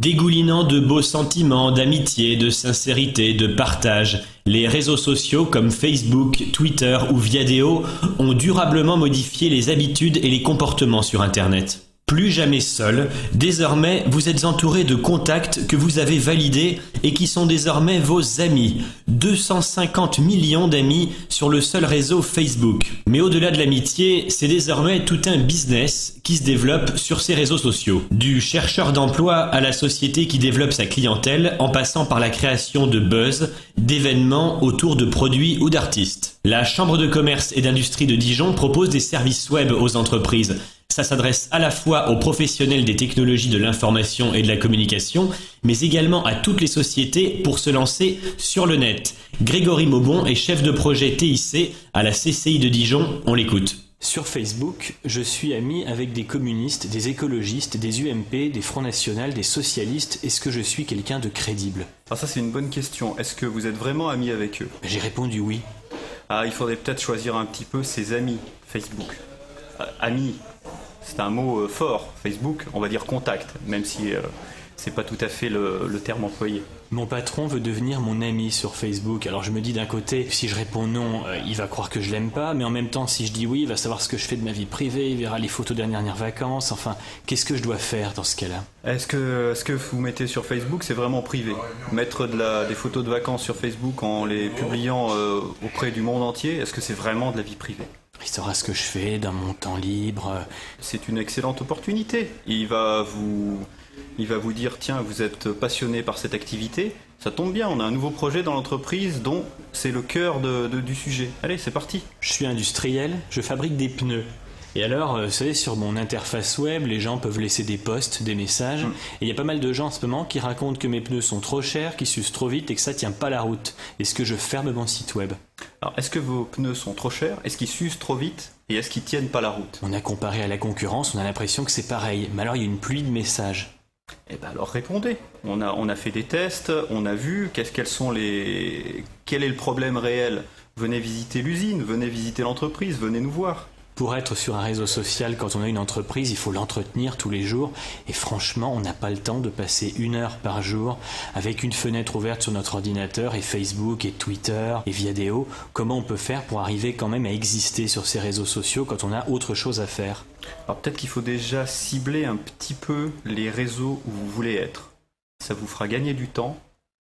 Dégoulinant de beaux sentiments, d'amitié, de sincérité, de partage, les réseaux sociaux comme Facebook, Twitter ou Viadeo ont durablement modifié les habitudes et les comportements sur Internet. Plus jamais seul, désormais vous êtes entouré de contacts que vous avez validés et qui sont désormais vos amis. 250 millions d'amis sur le seul réseau Facebook. Mais au-delà de l'amitié, c'est désormais tout un business qui se développe sur ces réseaux sociaux. Du chercheur d'emploi à la société qui développe sa clientèle en passant par la création de buzz, d'événements autour de produits ou d'artistes. La Chambre de commerce et d'industrie de Dijon propose des services web aux entreprises. Ça s'adresse à la fois aux professionnels des technologies de l'information et de la communication, mais également à toutes les sociétés pour se lancer sur le net. Grégory Maubon est chef de projet TIC à la CCI de Dijon. On l'écoute. Sur Facebook, je suis ami avec des communistes, des écologistes, des UMP, des Front National, des socialistes. Est-ce que je suis quelqu'un de crédible? Alors ça c'est une bonne question. Est-ce que vous êtes vraiment ami avec eux? J'ai répondu oui. Ah, il faudrait peut-être choisir un petit peu ses amis Facebook. Amis, c'est un mot fort. Facebook, on va dire contact, même si c'est pas tout à fait le terme employé. Mon patron veut devenir mon ami sur Facebook. Alors je me dis d'un côté, si je réponds non, il va croire que je l'aime pas, mais en même temps, si je dis oui, il va savoir ce que je fais de ma vie privée, il verra les photos des dernières vacances. Enfin, qu'est-ce que je dois faire dans ce cas-là? Est-ce que vous mettez sur Facebook, c'est vraiment privé? Mettre des photos de vacances sur Facebook en les publiant auprès du monde entier, est-ce que c'est vraiment de la vie privée? Il saura ce que je fais dans mon temps libre. C'est une excellente opportunité. Il va vous dire, tiens, vous êtes passionné par cette activité, ça tombe bien, on a un nouveau projet dans l'entreprise dont c'est le cœur du sujet. Allez, c'est parti. Je suis industriel, je fabrique des pneus. Et alors, vous savez, sur mon interface web, les gens peuvent laisser des posts, des messages. Et il y a pas mal de gens en ce moment qui racontent que mes pneus sont trop chers, qu'ils s'usent trop vite et que ça tient pas la route. Est-ce que je ferme mon site web? Alors, est-ce que vos pneus sont trop chers? Est-ce qu'ils s'usent trop vite? Et est-ce qu'ils tiennent pas la route? On a comparé à la concurrence, on a l'impression que c'est pareil. Mais alors, il y a une pluie de messages. Eh ben alors répondez. On a fait des tests, on a vu quel est le problème réel. Venez visiter l'usine, venez visiter l'entreprise, venez nous voir. Pour être sur un réseau social, quand on a une entreprise, il faut l'entretenir tous les jours. Et franchement, on n'a pas le temps de passer 1 heure par jour avec une fenêtre ouverte sur notre ordinateur et Facebook et Twitter et Viadeo. Comment on peut faire pour arriver quand même à exister sur ces réseaux sociaux quand on a autre chose à faire? Alors peut-être qu'il faut déjà cibler un petit peu les réseaux où vous voulez être. Ça vous fera gagner du temps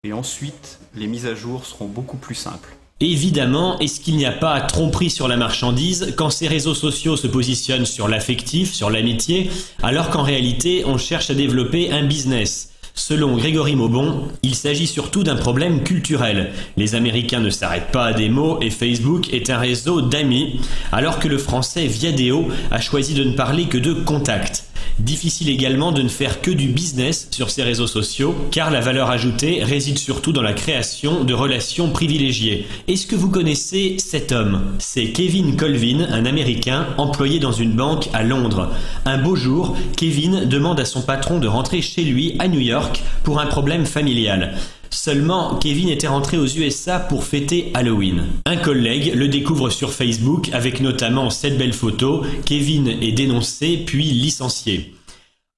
et ensuite les mises à jour seront beaucoup plus simples. Évidemment, est-ce qu'il n'y a pas tromperie sur la marchandise quand ces réseaux sociaux se positionnent sur l'affectif, sur l'amitié, alors qu'en réalité on cherche à développer un business? Selon Grégory Maubon, il s'agit surtout d'un problème culturel. Les Américains ne s'arrêtent pas à des mots et Facebook est un réseau d'amis, alors que le français Viadeo a choisi de ne parler que de contacts. Difficile également de ne faire que du business sur ces réseaux sociaux, car la valeur ajoutée réside surtout dans la création de relations privilégiées. Est-ce que vous connaissez cet homme? C'est Kevin Colvin, un Américain employé dans une banque à Londres. Un beau jour, Kevin demande à son patron de rentrer chez lui à New York pour un problème familial. Seulement, Kevin était rentré aux USA pour fêter Halloween. Un collègue le découvre sur Facebook avec notamment cette belle photo. Kevin est dénoncé puis licencié.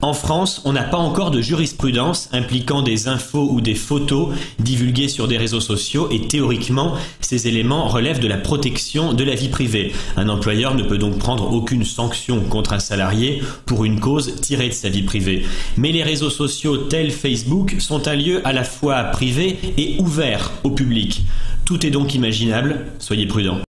En France, on n'a pas encore de jurisprudence impliquant des infos ou des photos divulguées sur des réseaux sociaux et théoriquement, ces éléments relèvent de la protection de la vie privée. Un employeur ne peut donc prendre aucune sanction contre un salarié pour une cause tirée de sa vie privée. Mais les réseaux sociaux tels Facebook sont un lieu à la fois privé et ouvert au public. Tout est donc imaginable, soyez prudents.